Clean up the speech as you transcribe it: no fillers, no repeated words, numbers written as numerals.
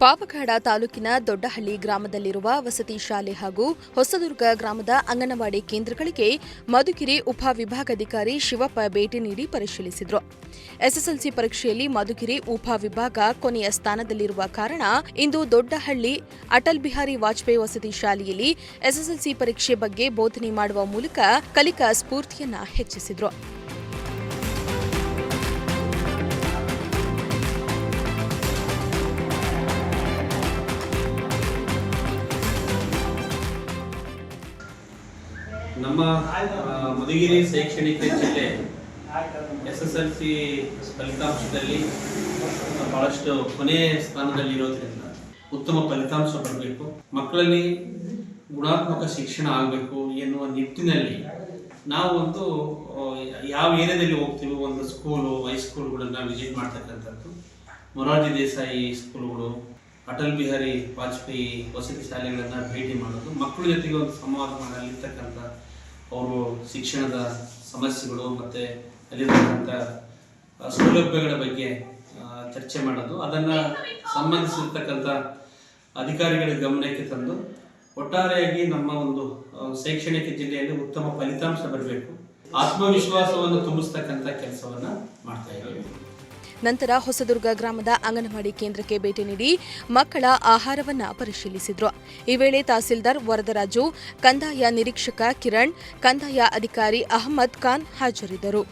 ಪಾವಗಡ ತಾಲೂಕಿನ ದೊಡ್ಡಹಳ್ಳಿ ಗ್ರಾಮದಲ್ಲಿರುವ ವಸತಿ ಶಾಲೆ ಹಾಗೂ ಹೊಸದುರ್ಗ ಗ್ರಾಮದ ಅಂಗನವಾಡಿ ಕೇಂದ್ರಗಳಿಗೆ ಮಧುಗಿರಿ ಉಪವಿಭಾಗಾಧಿಕಾರಿ ಶಿವಪ್ಪ ಭೇಟಿ ನೀಡಿ ಪರಿಶೀಲಿಸಿದರು. ಎಸ್ಎಸ್ಎಲ್ಸಿ ಪರೀಕ್ಷೆಯಲ್ಲಿ ಮಧುಗಿರಿ ಉಪವಿಭಾಗ ಕೊನೆಯ ಸ್ಥಾನದಲ್ಲಿರುವ ಕಾರಣ ಇಂದು ದೊಡ್ಡಹಳ್ಳಿ ಅಟಲ್ ಬಿಹಾರಿ ವಾಜಪೇಯಿ ವಸತಿ ಶಾಲೆಯಲ್ಲಿ ಎಸ್ಎಸ್ಎಲ್ಸಿ ಪರೀಕ್ಷೆ ಬಗ್ಗೆ ಬೋಧನೆ ಮಾಡುವ ಮೂಲಕ ಕಲಿಕಾ ಸ್ಫೂರ್ತಿಯನ್ನು ಹೆಚ್ಚಿಸಿದರು. ನಮ್ಮ ಮಧುಗಿರಿ ಶೈಕ್ಷಣಿಕ ಜಿಲ್ಲೆ ಎಸ್ಎಸ್ಎಲ್ಸಿ ಫಲಿತಾಂಶದಲ್ಲಿ ಬಹಳಷ್ಟು ಕೊನೆಯ ಸ್ಥಾನದಲ್ಲಿರೋದ್ರಿಂದ ಉತ್ತಮ ಫಲಿತಾಂಶ ಬರಬೇಕು, ಮಕ್ಕಳಲ್ಲಿ ಗುಣಾತ್ಮಕ ಶಿಕ್ಷಣ ಆಗಬೇಕು ಎನ್ನುವ ನಿಟ್ಟಿನಲ್ಲಿ ನಾವು ಒಂದು ಯಾವ ಏರಿಯಾದಲ್ಲಿ ಹೋಗ್ತೀವಿ, ಒಂದು ಸ್ಕೂಲು ಹೈಸ್ಕೂಲ್ಗಳನ್ನು ವಿಸಿಟ್ ಮಾಡ್ತಕ್ಕಂಥದ್ದು, ಮೊರಾರ್ಜಿ ದೇಸಾಯಿ ಸ್ಕೂಲ್ಗಳು, ಅಟಲ್ ಬಿಹಾರಿ ವಾಜಪೇಯಿ ವಸತಿ ಶಾಲೆಗಳನ್ನು ಭೇಟಿ ಮಾಡೋದು, ಮಕ್ಕಳ ಜೊತೆಗೆ ಒಂದು ಸಂವಾದ ಮಾಡಲಿರ್ತಕ್ಕಂಥ ಅವರು ಶಿಕ್ಷಣದ ಸಮಸ್ಯೆಗಳು ಮತ್ತು ಅಲ್ಲಿರ್ತಕ್ಕಂಥ ಸೌಲಭ್ಯಗಳ ಬಗ್ಗೆ ಚರ್ಚೆ ಮಾಡೋದು, ಅದನ್ನು ಸಂಬಂಧಿಸಿರ್ತಕ್ಕಂಥ ಅಧಿಕಾರಿಗಳ ಗಮನಕ್ಕೆ ತಂದು ಒಟ್ಟಾರೆಯಾಗಿ ನಮ್ಮ ಒಂದು ಶೈಕ್ಷಣಿಕ ಜಿಲ್ಲೆಯಲ್ಲಿ ಉತ್ತಮ ಫಲಿತಾಂಶ ಬರಬೇಕು, ಆತ್ಮವಿಶ್ವಾಸವನ್ನು ತುಂಬಿಸ್ತಕ್ಕಂಥ ಕೆಲಸವನ್ನು ಮಾಡ್ತಾ ಇದ್ದೀವಿ. ನಂತರ ಹೊಸದುರ್ಗ ಗ್ರಾಮದ ಅಂಗನವಾಡಿ ಕೇಂದ್ರಕ್ಕೆ ಭೇಟಿ ನೀಡಿ ಮಕ್ಕಳ ಆಹಾರವನ್ನು ಪರಿಶೀಲಿಸಿದರು. ಈ ವೇಳೆ ತಹಸೀಲ್ದಾರ್ ವರದರಾಜು, ಕಂದಾಯ ನಿರೀಕ್ಷಕ ಕಿರಣ್, ಕಂದಾಯ ಅಧಿಕಾರಿ ಅಹಮದ್ ಖಾನ್ ಹಾಜರಿದ್ದರು.